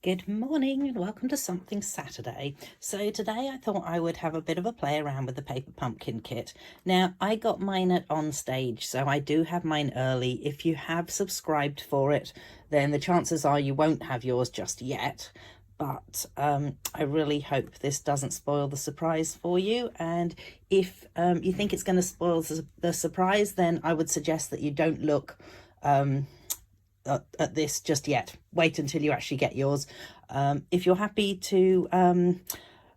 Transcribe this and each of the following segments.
Good morning and welcome to Something Saturday. So today I thought I would have a bit of a play around with the paper pumpkin kit. Now I got mine at On Stage, so I do have mine early. If you have subscribed for it, then the chances are you won't have yours just yet. But I really hope this doesn't spoil the surprise for you. And if you think it's going to spoil the surprise, then I would suggest that you don't look at this just yet. Wait until you actually get yours. If you're happy to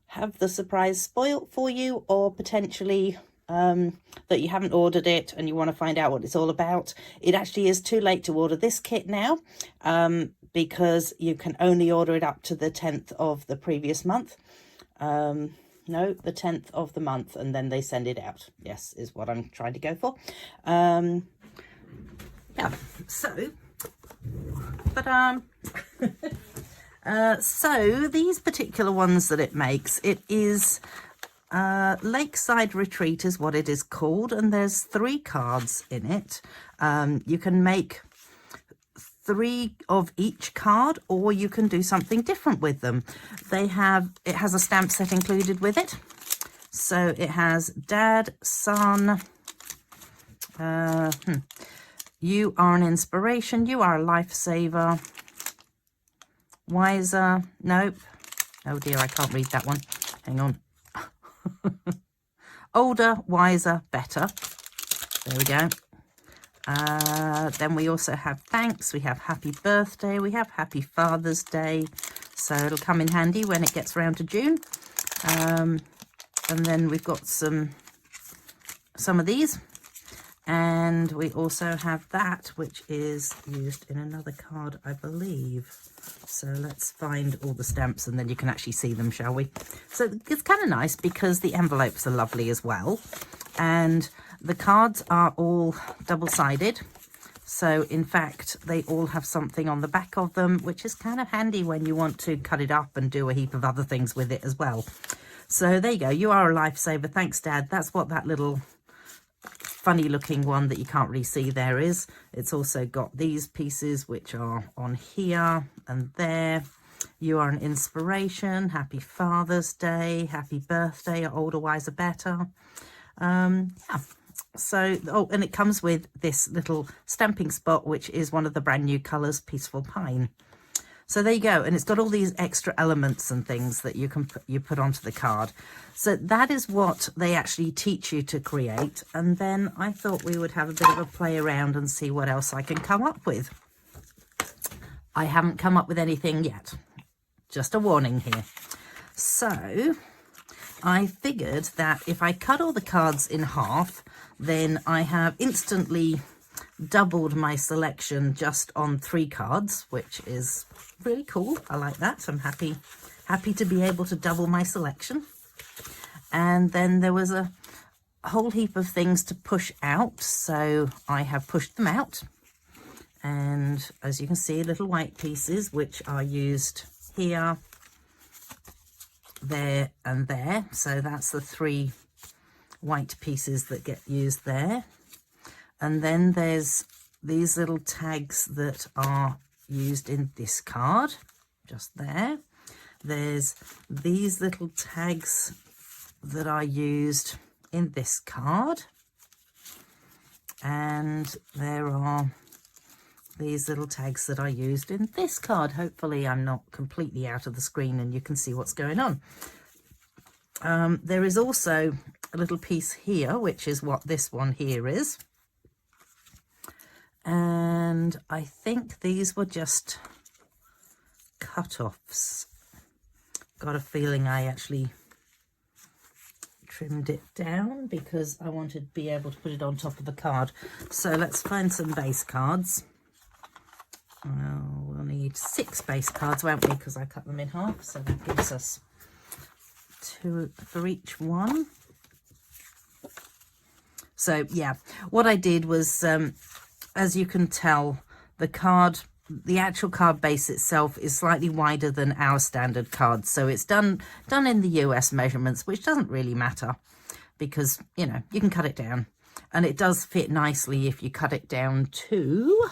have the surprise spoiled for you, or potentially that you haven't ordered it and you want to find out what it's all about, it actually is too late to order this kit now, because you can only order it up to the 10th of the previous month. No, the 10th of the month, and then they send it out. Yes, is what I'm trying to go for. Yeah, so so these particular ones that it makes, it is Lakeside Retreat is what it is called, and there's 3 cards in it. You can make 3 of each card, or you can do something different with them. It has a stamp set included with it, so it has Dad, Son, You are an inspiration, you are a lifesaver, wiser, nope, oh dear, I can't read that one, hang on. Older, wiser, better, there we go. Then we also have thanks, we have happy birthday, we have happy Father's Day, so it'll come in handy when it gets around to June. And then we've got some of these. And we also have that, which is used in another card, I believe. So let's find all the stamps and then you can actually see them, shall we? So it's kind of nice because the envelopes are lovely as well. And the cards are all double-sided. So in fact, they all have something on the back of them, which is kind of handy when you want to cut it up and do a heap of other things with it as well. So there you go. You are a lifesaver. Thanks, Dad. That's what that little funny looking one that you can't really see there is. It's also got these pieces which are on here and there. You are an inspiration, happy Father's Day, happy birthday, older, wiser, better. Yeah, so and it comes with this little stamping spot, which is one of the brand new colors, Peaceful Pine. So there you go, and it's got all these extra elements and things that you can put onto the card. So that is what they actually teach you to create. And then I thought we would have a bit of a play around and see what else I can come up with. I haven't come up with anything yet, just a warning here. So I figured that if I cut all the cards in half, then I have instantly doubled my selection just on 3 cards, which is really cool. I like that. I'm happy to be able to double my selection. And then there was a whole heap of things to push out, so I have pushed them out. And as you can see, little white pieces which are used here, there and there. So that's the 3 white pieces that get used there. And then there's these little tags that are used in this card, just there. There's these little tags that are used in this card. And there are these little tags that are used in this card. Hopefully I'm not completely out of the screen and you can see what's going on. There is also a little piece here, which is what this one here is. And I think these were just cut-offs. Got a feeling I actually trimmed it down because I wanted to be able to put it on top of the card. So let's find some base cards. Well, we'll need 6 base cards, won't we? Because I cut them in half. So that gives us 2 for each one. So yeah, what I did was, as you can tell, the actual card base itself is slightly wider than our standard cards. So it's done in the US measurements, which doesn't really matter because, you know, you can cut it down. And it does fit nicely if you cut it down to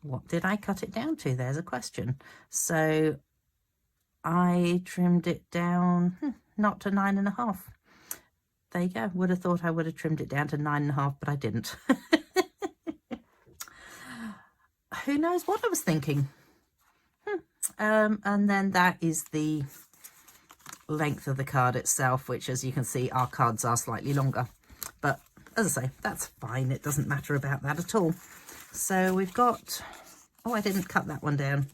what did I cut it down to? There's a question. So I trimmed it down, not to 9.5. There you go. Would have thought I would have trimmed it down to 9.5, but I didn't. Who knows what I was thinking? And then that is the length of the card itself, which, as you can see, our cards are slightly longer. But as I say, that's fine. It doesn't matter about that at all. So we've got... Oh, I didn't cut that one down.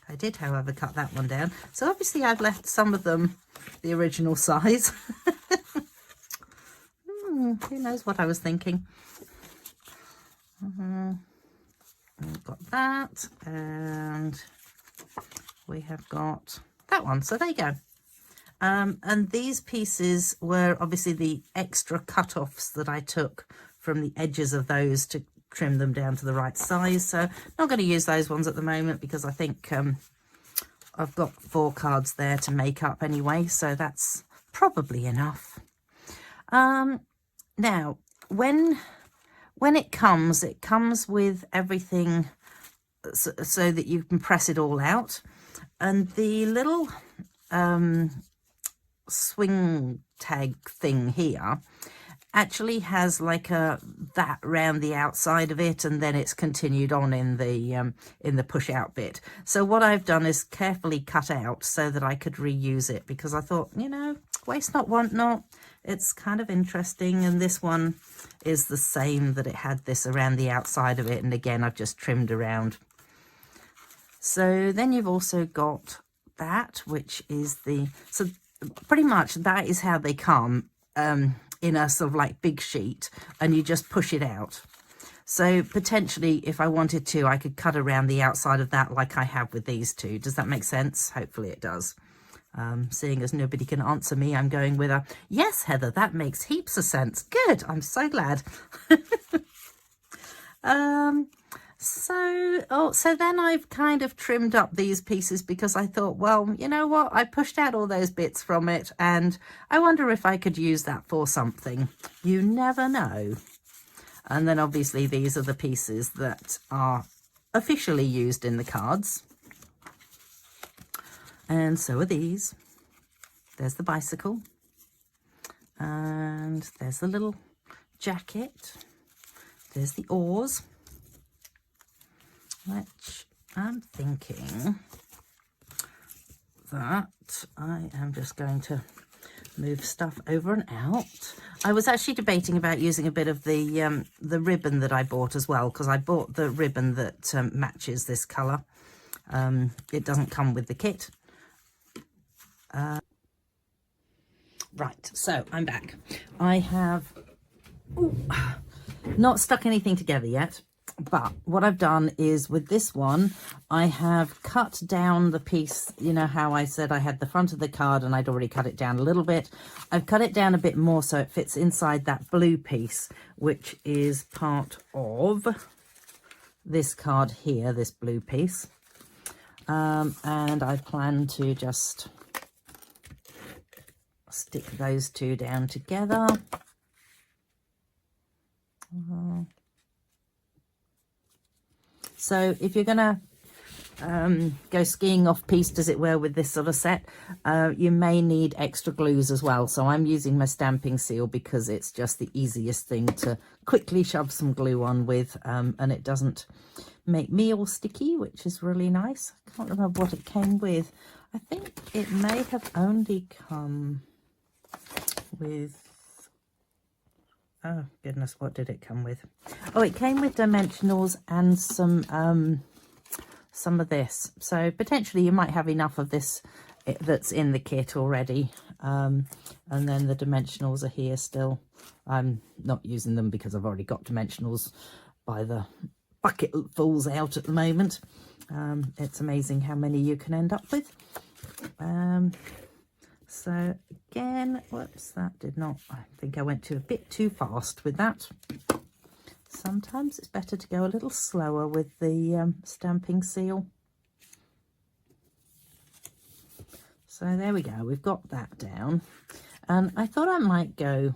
I did, however, cut that one down. So obviously I've left some of them the original size. Who knows what I was thinking. We've got that, and we have got that one. So there you go. And these pieces were obviously the extra cut-offs that I took from the edges of those to trim them down to the right size. So not going to use those ones at the moment because I think I've got 4 cards there to make up anyway, so that's probably enough. Now, when it comes with everything so that you can press it all out, and the little swing tag thing here actually has like that round the outside of it, and then it's continued on in the push out bit. So what I've done is carefully cut out so that I could reuse it, because I thought, you know, waste not, want not. It's kind of interesting, and this one is the same, that it had this around the outside of it, and again I've just trimmed around. So then you've also got that, which is so pretty much that is how they come in a sort of like big sheet, and you just push it out. So potentially, if I wanted to, I could cut around the outside of that like I have with these two. Does that make sense? Hopefully it does. Seeing as nobody can answer me, I'm going with a yes, Heather, that makes heaps of sense. Good, I'm so glad. So then I've kind of trimmed up these pieces because I thought, well, you know what, I pushed out all those bits from it, and I wonder if I could use that for something. You never know. And then obviously these are the pieces that are officially used in the cards. And so are these. There's the bicycle. And there's the little jacket. There's the oars, which I'm thinking that I am just going to move stuff over and out. I was actually debating about using a bit of the ribbon that I bought as well, because I bought the ribbon that matches this colour. It doesn't come with the kit. Right, so I'm back. I have not stuck anything together yet, but what I've done is with this one, I have cut down the piece. You know how I said I had the front of the card and I'd already cut it down a little bit. I've cut it down a bit more so it fits inside that blue piece, which is part of this card here, this blue piece. And I plan to just stick those two down together. So if you're gonna go skiing off piste, as it were, with this sort of set, you may need extra glues as well. So I'm using my stamping seal because it's just the easiest thing to quickly shove some glue on with, and it doesn't make me all sticky, which is really nice. I can't remember what it came with. I think it may have only come with, oh goodness, what did it come with? Oh, it came with dimensionals and some of this. So potentially you might have enough of this that's in the kit already. And then the dimensionals are here still. I'm not using them because I've already got dimensionals by the bucketfuls out at the moment. It's amazing how many you can end up with. So again, whoops, that did not, I think I went a bit too fast with that. Sometimes it's better to go a little slower with the stamping seal. So there we go, we've got that down. And I thought I might go,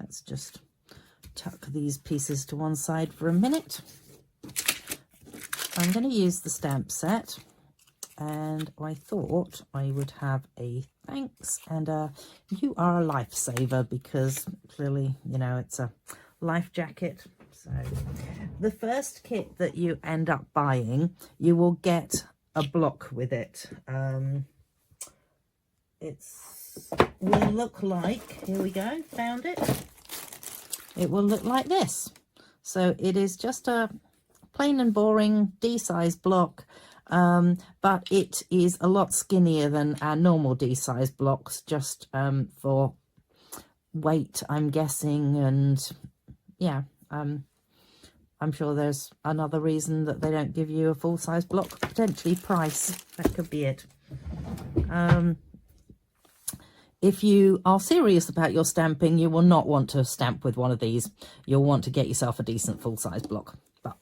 let's just tuck these pieces to one side for a minute. I'm going to use the stamp set, and I thought I would have a thanks and a you are a lifesaver, because clearly, you know, it's a life jacket. So the first kit that you end up buying, you will get a block with it. It's will look like, here we go, found it. It will look like this. So it is just a plain and boring D-size block, but it is a lot skinnier than our normal D-size blocks, just for weight, I'm guessing, and yeah, I'm sure there's another reason that they don't give you a full-size block, potentially price. That could be it. If you are serious about your stamping, you will not want to stamp with one of these. You'll want to get yourself a decent full-size block. But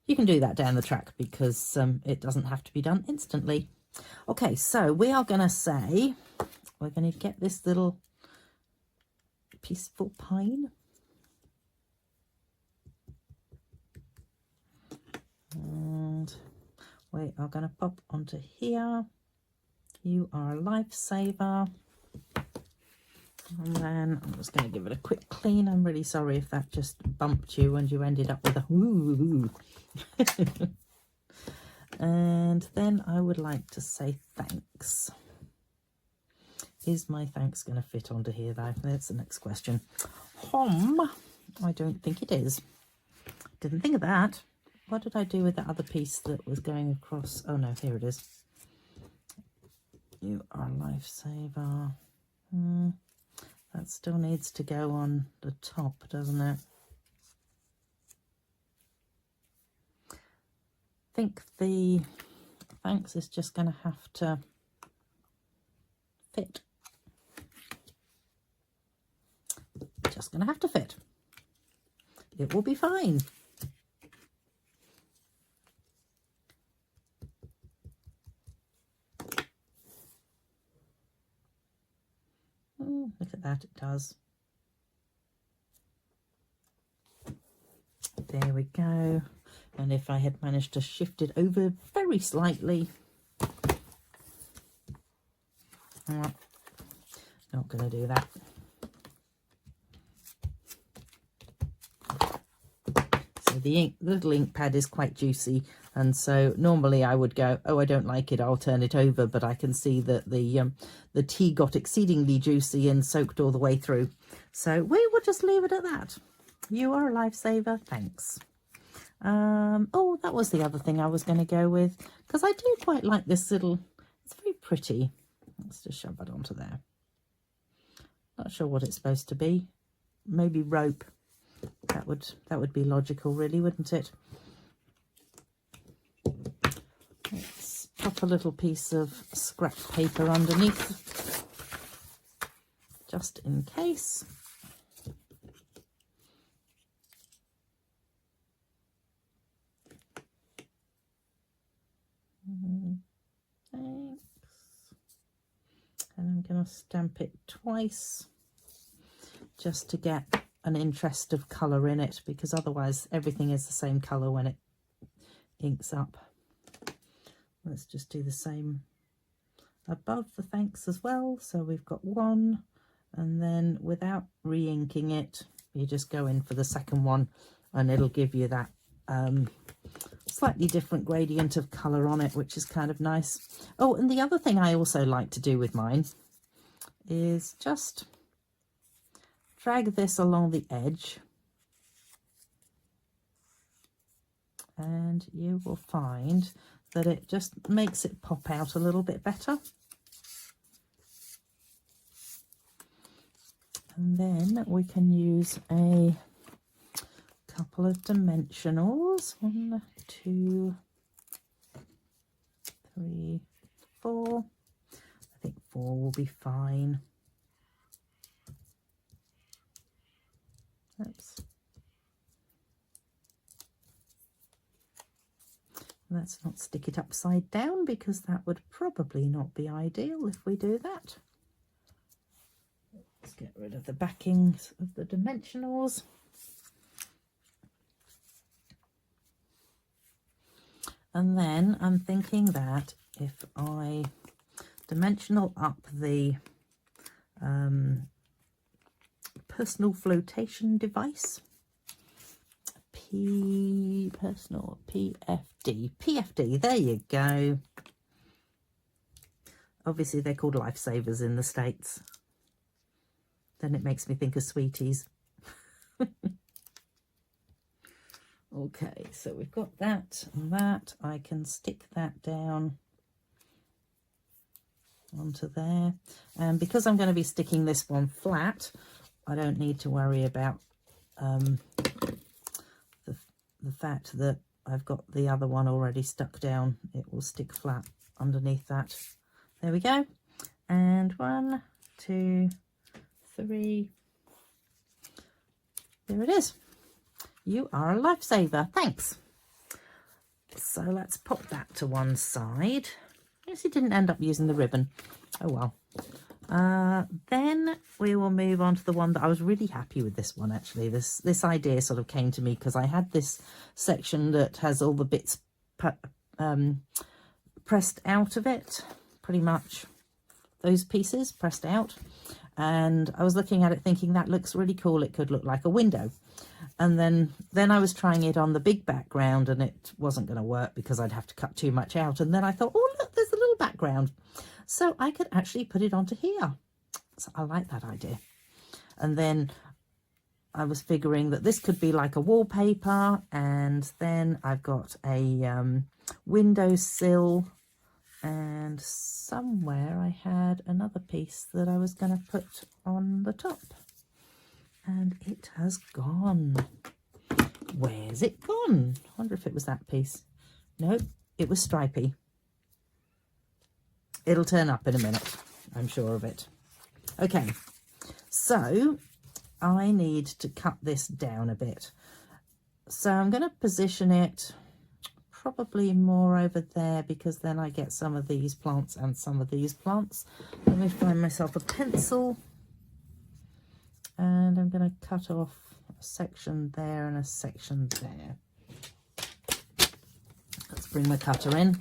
you can do that down the track, because it doesn't have to be done instantly. Okay, so we are going to say, we're going to get this little peaceful pine. And we are going to pop onto here. You are a lifesaver. And then I'm just going to give it a quick clean. I'm really sorry if that just bumped you and you ended up with a woo. And then I would like to say thanks. Is my thanks going to fit onto here though? That's the next question. I don't think it is. Didn't think of that. What did I do with that other piece that was going across? Oh no, here it is. You are a lifesaver. That still needs to go on the top, doesn't it? I think the thanks is just going to have to fit. Just going to have to fit. It will be fine. Look at that, it does. There we go. And if I had managed to shift it over very slightly, not going to do that. So the little ink pad is quite juicy, and so normally I would go, oh, I don't like it, I'll turn it over, but I can see that the tea got exceedingly juicy and soaked all the way through. So we will just leave it at that. You are a lifesaver, thanks. Oh, that was the other thing I was going to go with, because I do quite like this little, it's very pretty. Let's just shove that onto there. Not sure what it's supposed to be. Maybe rope. That would be logical, really, wouldn't it? Let's pop a little piece of scrap paper underneath, just in case. Thanks. And I'm going to stamp it twice, just to get an interest of colour in it, because otherwise everything is the same colour when it inks up. Let's just do the same above the thanks as well. So we've got one, and then without re-inking it, you just go in for the second one, and it'll give you that slightly different gradient of colour on it, which is kind of nice. Oh, and the other thing I also like to do with mine is just drag this along the edge, and you will find that it just makes it pop out a little bit better. And then we can use a couple of dimensionals. 1, 2, 3, 4. I think 4 will be fine. Oops. Let's not stick it upside down, because that would probably not be ideal if we do that. Let's get rid of the backings of the dimensionals. And then I'm thinking that if I dimensional up the personal flotation device, personal PFD, there you go. Obviously they're called lifesavers in the States. Then it makes me think of sweeties. Okay, so we've got that and that. I can stick that down onto there. And because I'm going to be sticking this one flat, I don't need to worry about the fact that I've got the other one already stuck down. It will stick flat underneath that. There we go. And 1, 2, 3. There it is. You are a lifesaver. Thanks. So let's pop that to one side. Yes, it didn't end up using the ribbon. Oh well. Then we will move on to the one that I was really happy with. This one, actually. This idea sort of came to me because I had this section that has all the bits pressed out of it, pretty much those pieces pressed out. And I was looking at it thinking that looks really cool. It could look like a window. And then I was trying it on the big background and it wasn't going to work because I'd have to cut too much out. And then I thought, oh, look, there's a little background. So I could actually put it onto here. So I like that idea. And then I was figuring that this could be like a wallpaper. And then I've got a windowsill. And somewhere I had another piece that I was going to put on the top. And it has gone. Where's it gone? I wonder if it was that piece. Nope, it was stripy. It'll turn up in a minute, I'm sure of it. Okay, so I need to cut this down a bit. So I'm going to position it probably more over there because then I get some of these plants and some of these plants. Let me find myself a pencil. And I'm going to cut off a section there and a section there. Let's bring my cutter in.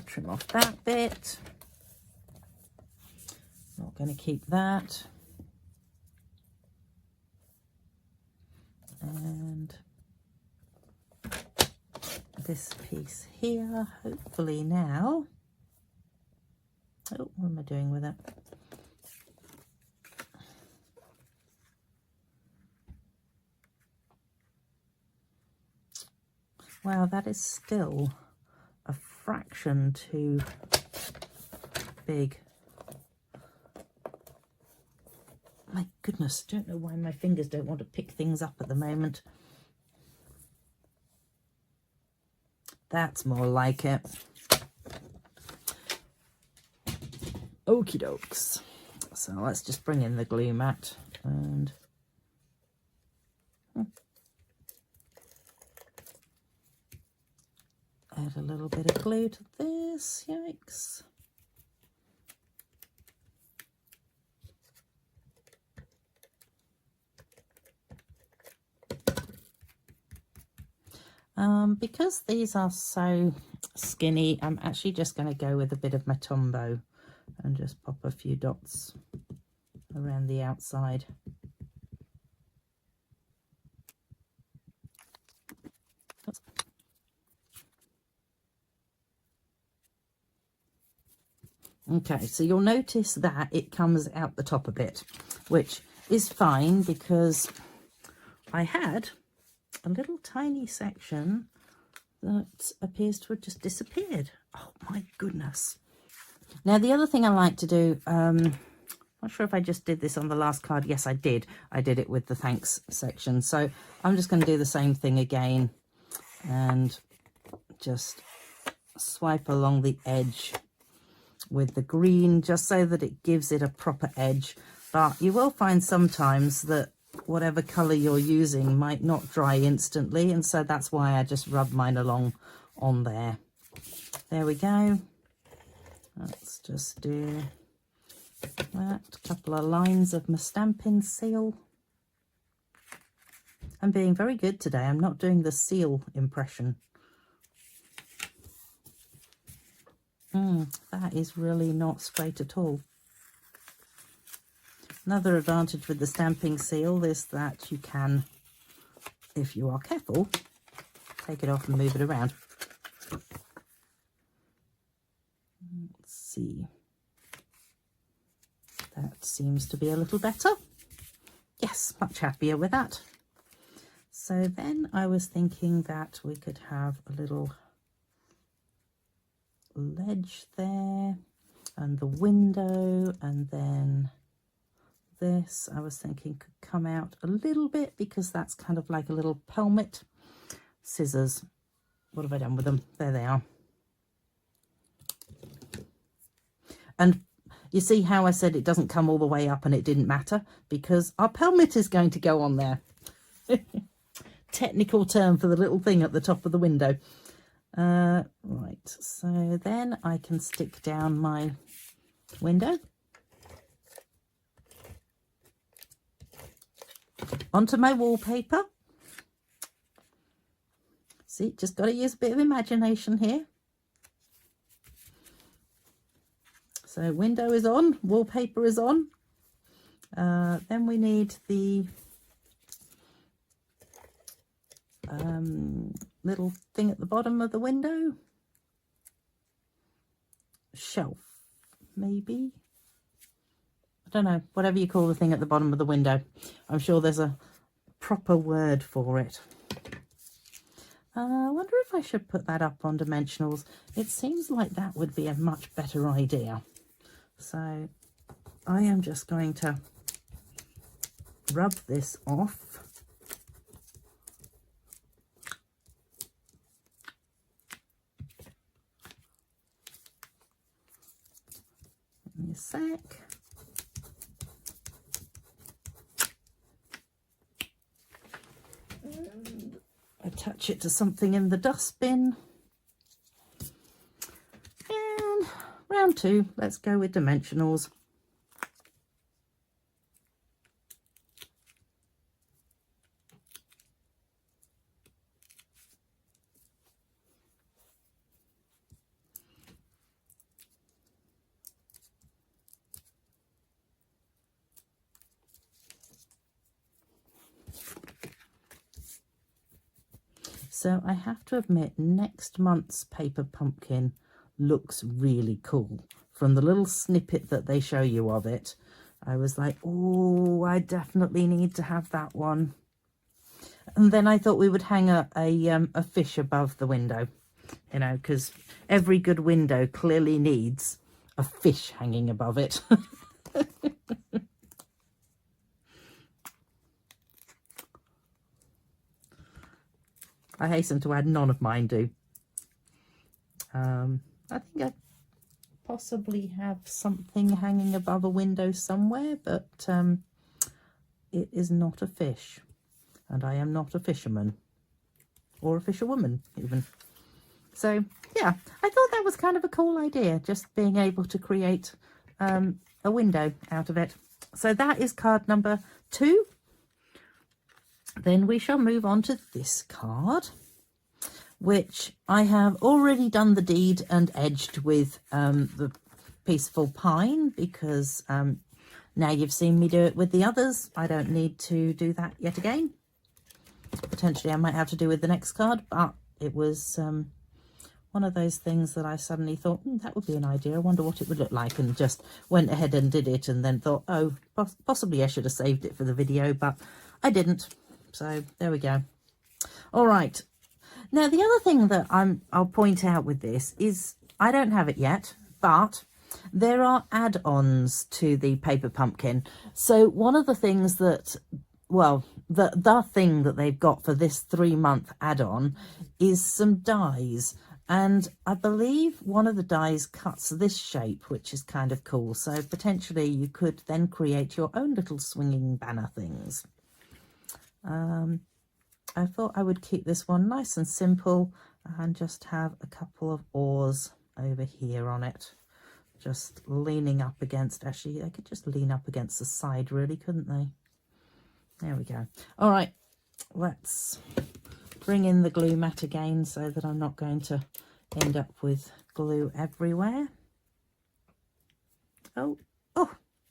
Trim off that bit. Not going to keep that. And this piece here, hopefully now. Oh, what am I doing with it? Wow, that is still a fraction too big. My goodness, don't know why my fingers don't want to pick things up at the moment. That's more like it. Okie dokes. So let's just bring in the glue mat and add a little bit of glue to this. Yikes. Because these are so skinny, I'm actually just going to go with a bit of my Tombow and just pop a few dots around the outside. Okay, so you'll notice that it comes out the top a bit, which is fine because I had a little tiny section that appears to have just disappeared. Oh my goodness. Now the other thing I like to do, not sure if I just did this on the last card. Yes, I did. I did it with the thanks section. So I'm just going to do the same thing again and just swipe along the edge with the green just so that it gives it a proper edge. But you will find sometimes that whatever colour you're using might not dry instantly, and so that's why I just rub mine along on there. There we go. Let's just do that. A couple of lines of my Stampin' Seal. I'm being very good today. I'm not doing the seal impression. That is really not straight at all. Another advantage with the stamping seal is that you can, if you are careful, take it off and move it around. Let's see. That seems to be a little better. Yes, much happier with that. So then I was thinking that we could have a little ledge there and the window, and then this I was thinking could come out a little bit because that's kind of like a little pelmet. Scissors, what have I done with them? There they are. And you see how I said it doesn't come all the way up, and it didn't matter because our pelmet is going to go on there. Technical term for the little thing at the top of the window. Right, so then I can stick down my window onto my wallpaper. See, just got to use a bit of imagination here. So window is on, wallpaper is on. Then we need the little thing at the bottom of the window. Shelf, maybe. I don't know, whatever you call the thing at the bottom of the window. I'm sure there's a proper word for it. I wonder if I should put that up on dimensionals. It seems like that would be a much better idea. So I am just going to rub this off. Give me a sec. And attach it to something in the dustbin. And round two, let's go with dimensionals. So I have to admit, next month's paper pumpkin looks really cool. From the little snippet that they show you of it, I was like, oh, I definitely need to have that one. And then I thought we would hang a fish above the window, you know, because every good window clearly needs a fish hanging above it. I hasten to add, none of mine do. I think I possibly have something hanging above a window somewhere, but it is not a fish, and I am not a fisherman, or a fisherwoman even. So yeah, I thought that was kind of a cool idea, just being able to create a window out of it. So that is card number 2. Then we shall move on to this card, which I have already done the deed and edged with the Peaceful Pine, because now you've seen me do it with the others. I don't need to do that yet again. Potentially I might have to do with the next card, but it was one of those things that I suddenly thought, that would be an idea. I wonder what it would look like, and just went ahead and did it, and then thought, oh, possibly I should have saved it for the video, but I didn't. So there we go. All right. Now, the other thing that I'll point out with this is I don't have it yet, but there are add-ons to the paper pumpkin. So one of the things that, well, the thing that they've got for this 3-month add-on is some dies. And I believe one of the dies cuts this shape, which is kind of cool. So potentially you could then create your own little swinging banner things. I thought I would keep this one nice and simple and just have a couple of oars over here on it, just leaning up against, actually they could just lean up against the side really, couldn't they? There we go. All right, let's bring in the glue mat again so that I'm not going to end up with glue everywhere. Oh,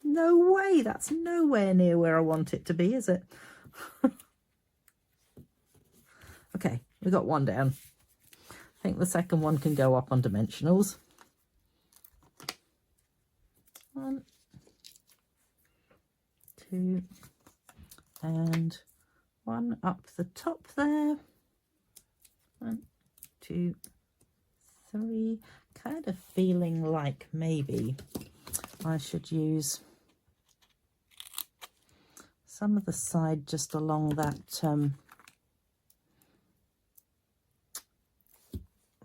no way, that's nowhere near where I want it to be, is it? Okay, we got one down. I think the second one can go up on dimensionals. 1, 2, and 1 up the top there. 1, 2, 3. Kind of feeling like maybe I should use some of the side just along that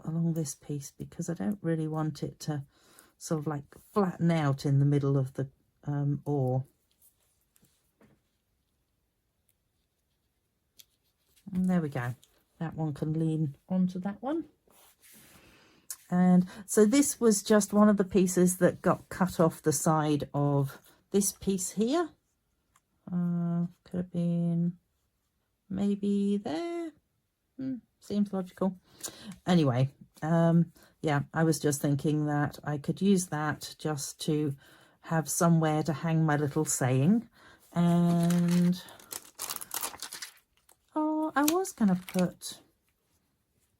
along this piece, because I don't really want it to sort of like flatten out in the middle of the oar. And there we go. That one can lean onto that one. And so this was just one of the pieces that got cut off the side of this piece here. Could have been maybe there. Seems logical. Anyway, yeah, I was just thinking that I could use that just to have somewhere to hang my little saying. And oh, I was going to put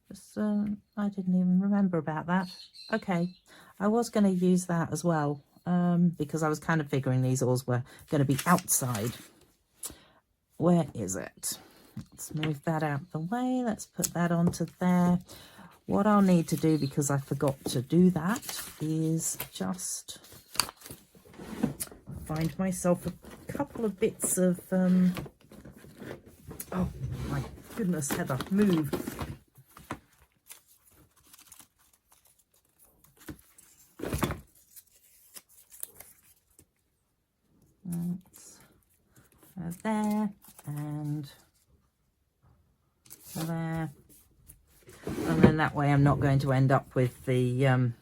this, I didn't even remember about that. Okay, I was going to use that as well, because I was kind of figuring these oars were going to be outside. Where is it? Let's move that out the way. Let's put that onto there. What I'll need to do, because I forgot to do that, is just find myself a couple of bits of oh my goodness, Heather, move. There and there, and then that way I'm not going to end up with the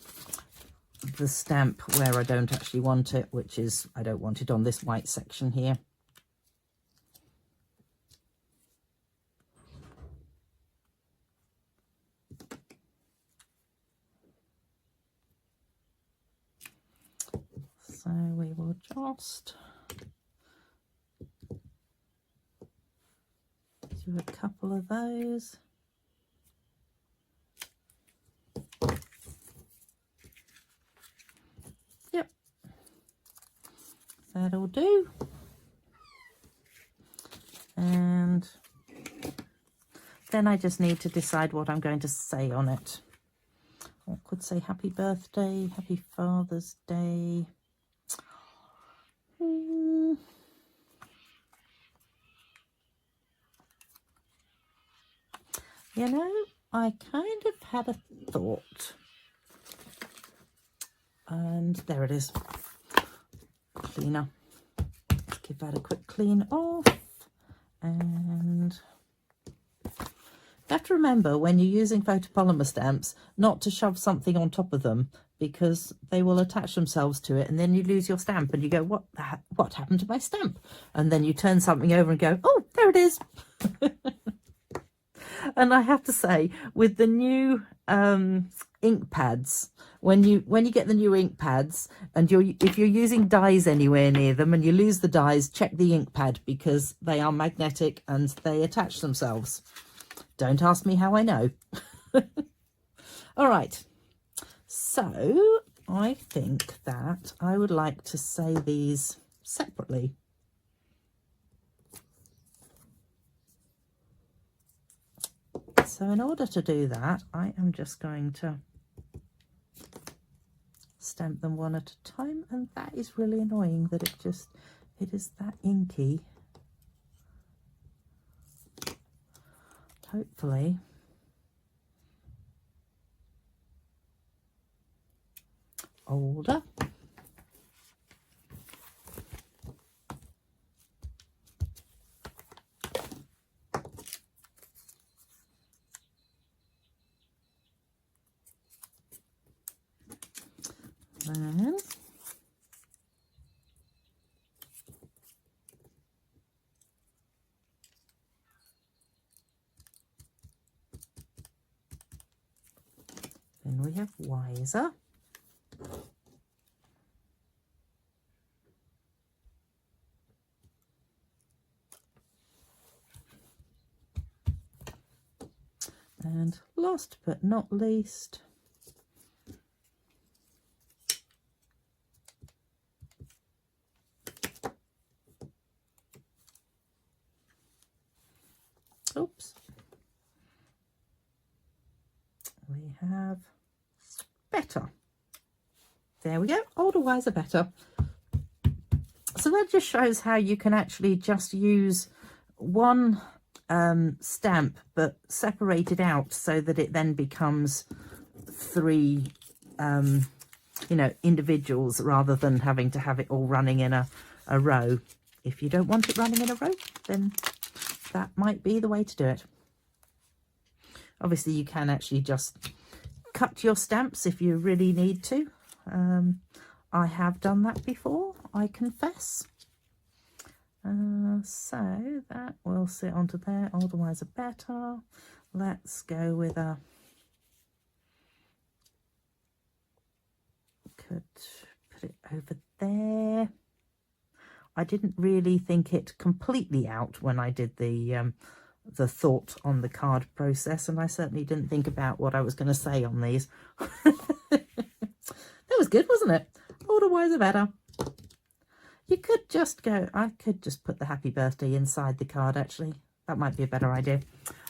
stamp where I don't actually want it, which is I don't want it on this white section here. So we will just do a couple of those. Yep, that'll do. And then I just need to decide what I'm going to say on it. I could say happy birthday, happy Father's Day. You know, I kind of had a thought. And there it is. Cleaner. Give that a quick clean off. And you have to remember when you're using photopolymer stamps not to shove something on top of them, because they will attach themselves to it and then you lose your stamp and you go, what happened to my stamp? And then you turn something over and go, oh, there it is. And I have to say, with the new ink pads, when you get the new ink pads, and if you're using dies anywhere near them and you lose the dies, check the ink pad, because they are magnetic and they attach themselves. Don't ask me how I know. All right, so I think that I would like to say these separately. So in order to do that, I am just going to stamp them one at a time, and that is really annoying that it is that inky. Hopefully older. Then Then we have wiser. And last but not least, oops, we have better. There we go, older, wiser, better. So that just shows how you can actually just use one stamp but separate it out so that it then becomes three you know, individuals, rather than having to have it all running in a row. If you don't want it running in a row, then that might be the way to do it. Obviously you can actually just cut your stamps if you really need to. I have done that before, I confess. So that will sit onto there, older, wiser, better. Let's go with a, could put it over there. I didn't really think it completely out when I did the thought on the card process, and I certainly didn't think about what I was going to say on these. That was good, wasn't it? Older, wiser, better. You could just go, I could just put the happy birthday inside the card, actually. That might be a better idea.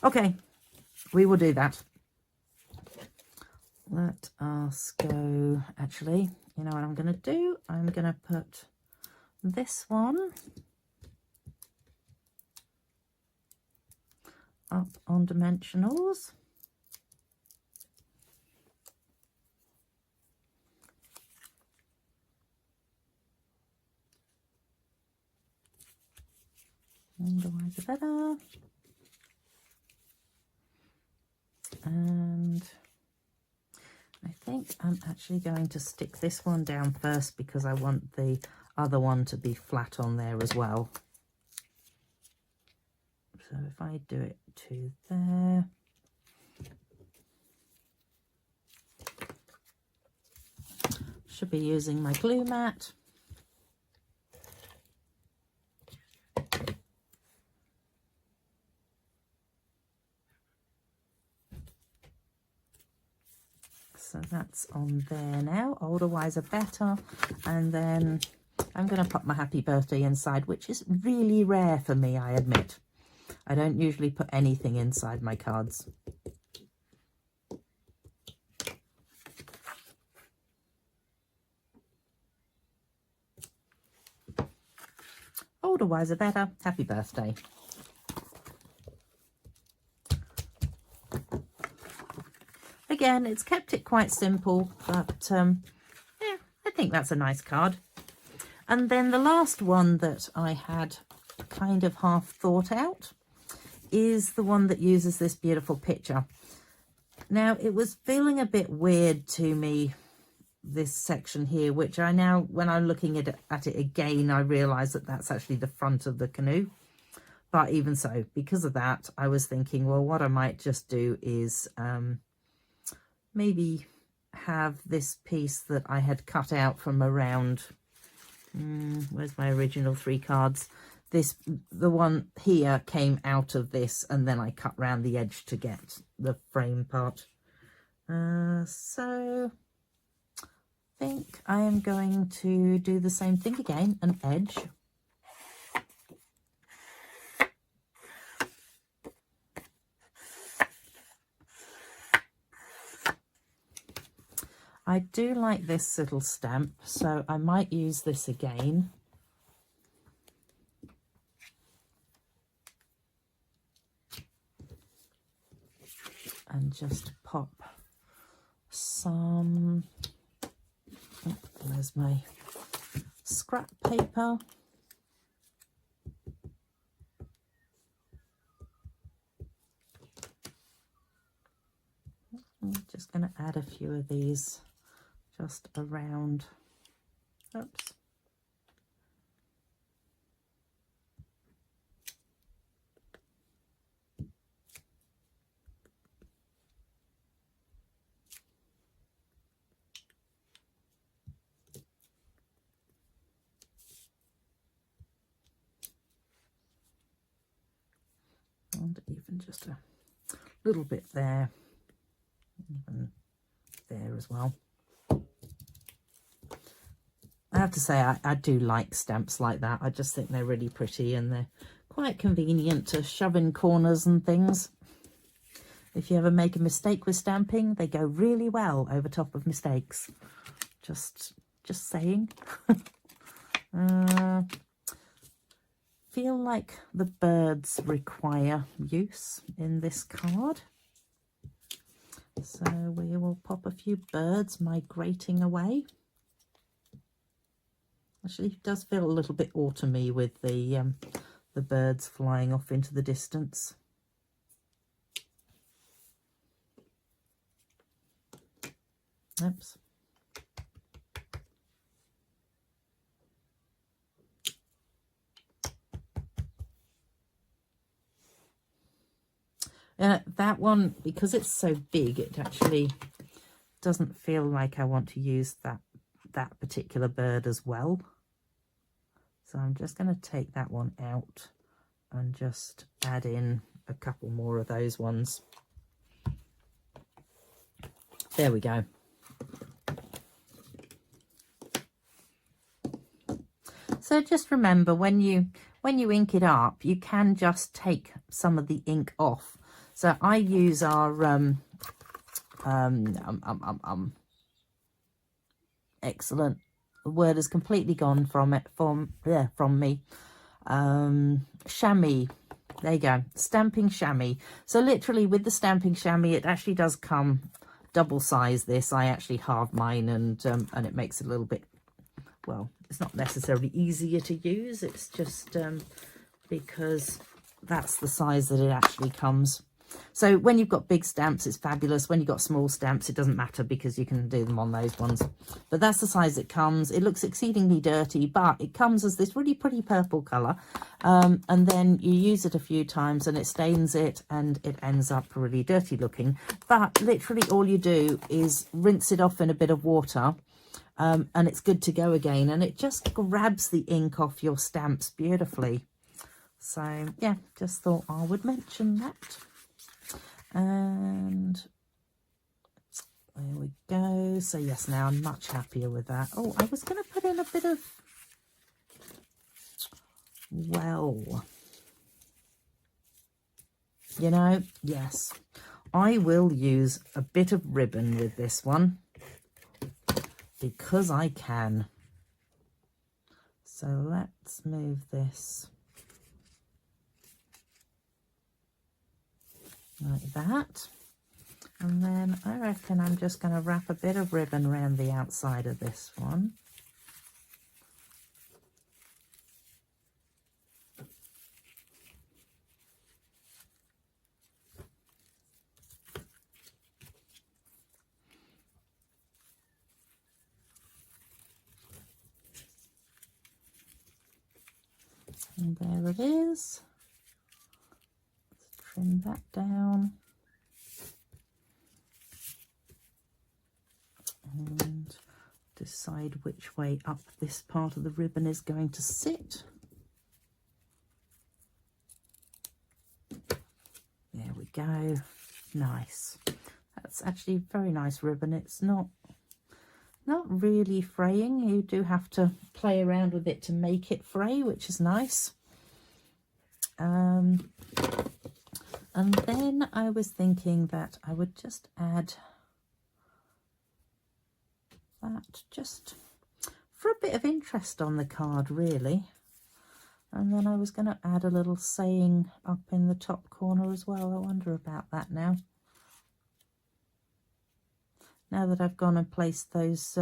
Okay, we will do that. Let us go, actually, you know what I'm going to do? I'm going to put this one up on dimensionals. Older, wiser, better. And I think I'm actually going to stick this one down first because I want the other one to be flat on there as well. So if I do it to there, should be using my glue mat. So that's on there now, older, wiser, better. And then I'm going to put my happy birthday inside, which is really rare for me, I admit. I don't usually put anything inside my cards. Older, wiser, better, happy birthday. Again, it's kept it quite simple, but yeah, I think that's a nice card. And then the last one that I had kind of half thought out is the one that uses this beautiful picture. Now, it was feeling a bit weird to me, this section here, which I now, when I'm looking at it again, I realise that that's actually the front of the canoe. But even so, because of that, I was thinking, well, what I might just do is maybe have this piece that I had cut out from around, where's my original 3 cards? The one here came out of this, and then I cut round the edge to get the frame part. So I think I am going to do the same thing again, an edge. I do like this little stamp, so I might use this again. And just pop some, oh, there's my scrap paper. I'm just going to add a few of these just around. Oops. and even just a little bit there, even there as well. I have to say I do like stamps like that. I just think they're really pretty and they're quite convenient to shove in corners and things. If you ever make a mistake with stamping, they go really well over top of mistakes. Just saying. Feel like the birds require use in this card. So we will pop a few birds migrating away. Actually, it does feel a little bit autumny with the birds flying off into the distance. Oops. That one, because it's so big, it actually doesn't feel like I want to use that particular bird as well. So I'm just going to take that one out and just add in a couple more of those ones. There we go. So just remember, when you ink it up, you can just take some of the ink off. So I use our excellent. The word has completely gone from me. Chamois. There you go. Stamping chamois. So literally with the stamping chamois, it actually does come double size. This I actually halve mine, and it makes it a little bit, well, it's not necessarily easier to use. It's just because that's the size that it actually comes. So when you've got big stamps, it's fabulous. When you've got small stamps, it doesn't matter because you can do them on those ones. But that's the size it comes. It looks exceedingly dirty, but it comes as this really pretty purple colour. And then you use it a few times and it stains it and it ends up really dirty looking. But literally all you do is rinse it off in a bit of water. And it's good to go again. And it just grabs the ink off your stamps beautifully. So, yeah, just thought I would mention that. And there we go. So yes, now I'm much happier with that. Oh, I was going to put in a bit of, well, you know, yes, I will use a bit of ribbon with this one because I can. So let's move this like that, and then I reckon I'm just going to wrap a bit of ribbon around the outside of this one. And there it is. Trim that down and decide which way up this part of the ribbon is going to sit. There we go. Nice. That's actually very nice ribbon. It's not really fraying. You do have to play around with it to make it fray, which is nice. And then I was thinking that I would just add that just for a bit of interest on the card, really. And then I was going to add a little saying up in the top corner as well. I wonder about that now. Now that I've gone and placed those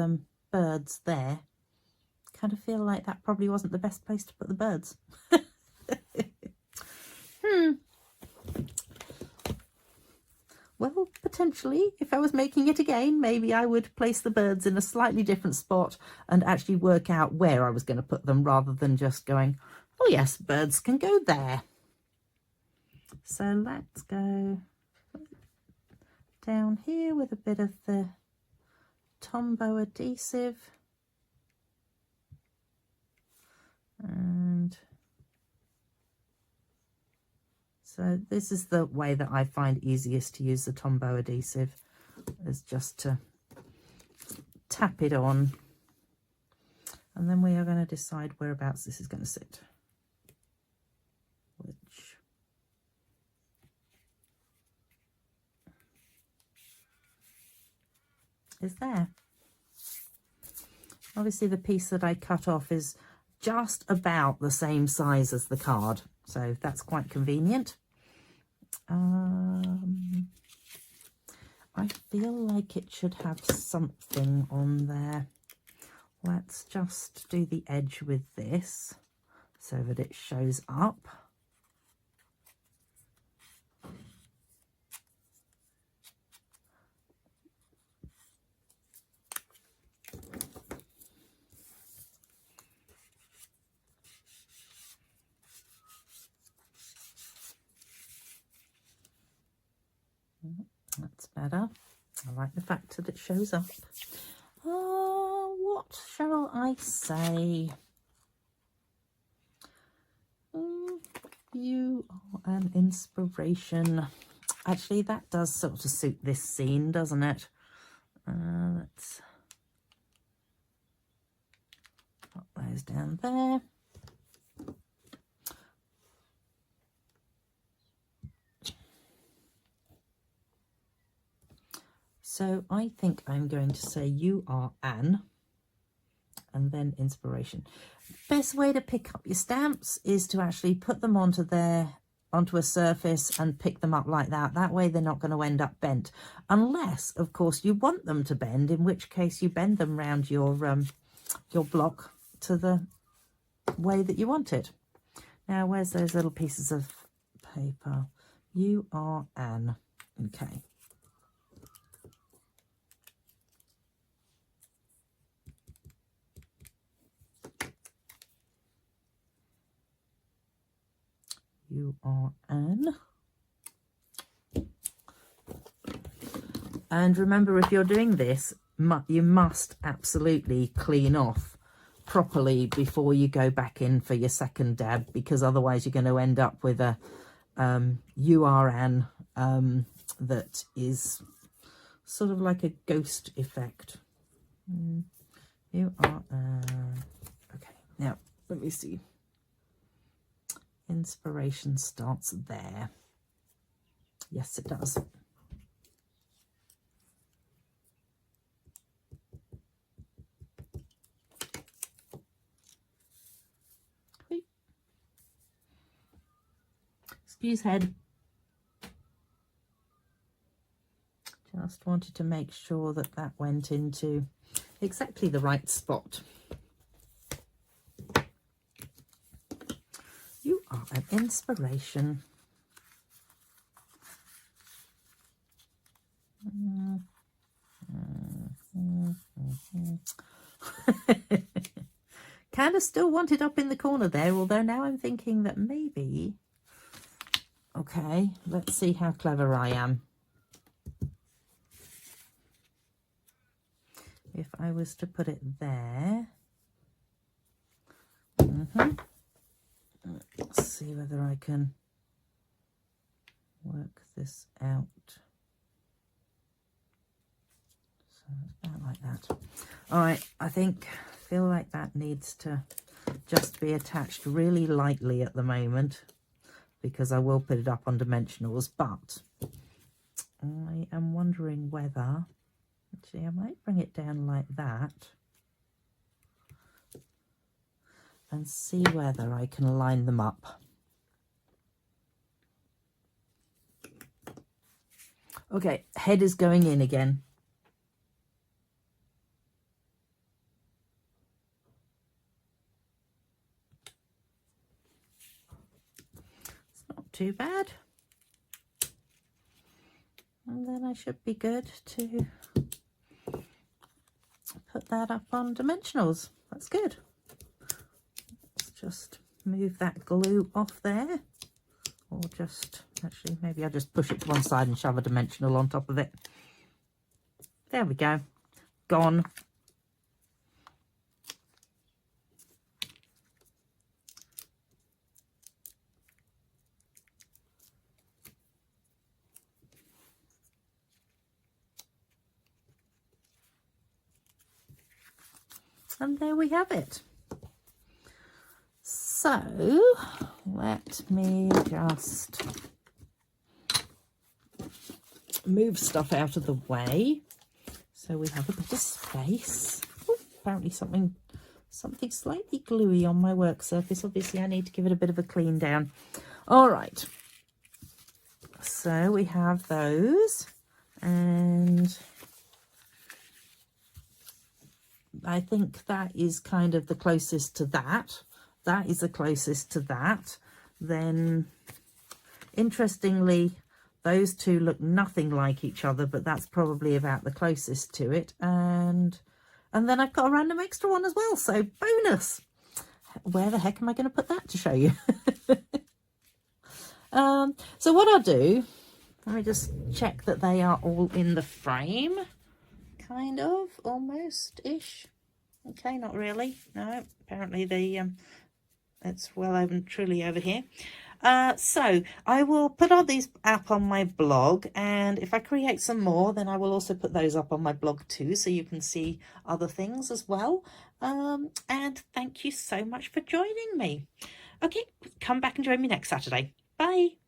birds there, I kind of feel like that probably wasn't the best place to put the birds. Well, potentially, if I was making it again, maybe I would place the birds in a slightly different spot and actually work out where I was going to put them rather than just going, oh yes, birds can go there. So let's go down here with a bit of the Tombow adhesive. And So this is the way that I find easiest to use the Tombow adhesive, is just to tap it on, and then we are going to decide whereabouts this is going to sit, which is there. Obviously the piece that I cut off is just about the same size as the card, so that's quite convenient. I feel like it should have something on there. Let's just do the edge with this so that it shows up. That's better. I like the fact that it shows up. What shall I say? You are an inspiration. Actually, that does sort of suit this scene, doesn't it? Let's put those down there. So I think I'm going to say you are Anne, and then inspiration. Best way to pick up your stamps is to actually put them onto a surface and pick them up like that. That way they're not going to end up bent, unless of course you want them to bend, in which case you bend them round your block to the way that you want it. Now where's those little pieces of paper? You are Anne. Okay. You are Anne. And remember, if you're doing this, you must absolutely clean off properly before you go back in for your second dab, because otherwise you're going to end up with a you are Anne that is sort of like a ghost effect. You are Anne. Okay, now let me see. Inspiration starts there. Yes, it does. Excuse head. Just wanted to make sure that that went into exactly the right spot. You are an inspiration. Kind of still want it up in the corner there, although now I'm thinking that maybe... Okay, let's see how clever I am. If I was to put it there... Let's see whether I can work this out. So about like that. All right, I feel like that needs to just be attached really lightly at the moment, because I will put it up on dimensionals, but I am wondering whether, actually I might bring it down like that and see whether I can line them up. Okay, head is going in again. It's not too bad. And then I should be good to put that up on dimensionals. That's good. Just move that glue off there, or just actually maybe I'll just push it to one side and shove a dimensional on top of it. There we go, gone. And there we have it. So let me just move stuff out of the way so we have a bit of space. Oh, apparently something slightly gluey on my work surface. Obviously I need to give it a bit of a clean down. All right, so we have those, and I think that is kind of the closest to that. That is the closest to that. Then, interestingly, those two look nothing like each other, but that's probably about the closest to it. And then I've got a random extra one as well, so bonus. Where the heck am I going to put that to show you? So what I'll do, let me just check that they are all in the frame. Kind of, almost-ish. Okay, not really. No, apparently it's well over truly over here. So I will put all these up on my blog, and if I create some more, then I will also put those up on my blog too, so you can see other things as well. And thank you so much for joining me. Okay, come back and join me next Saturday. Bye.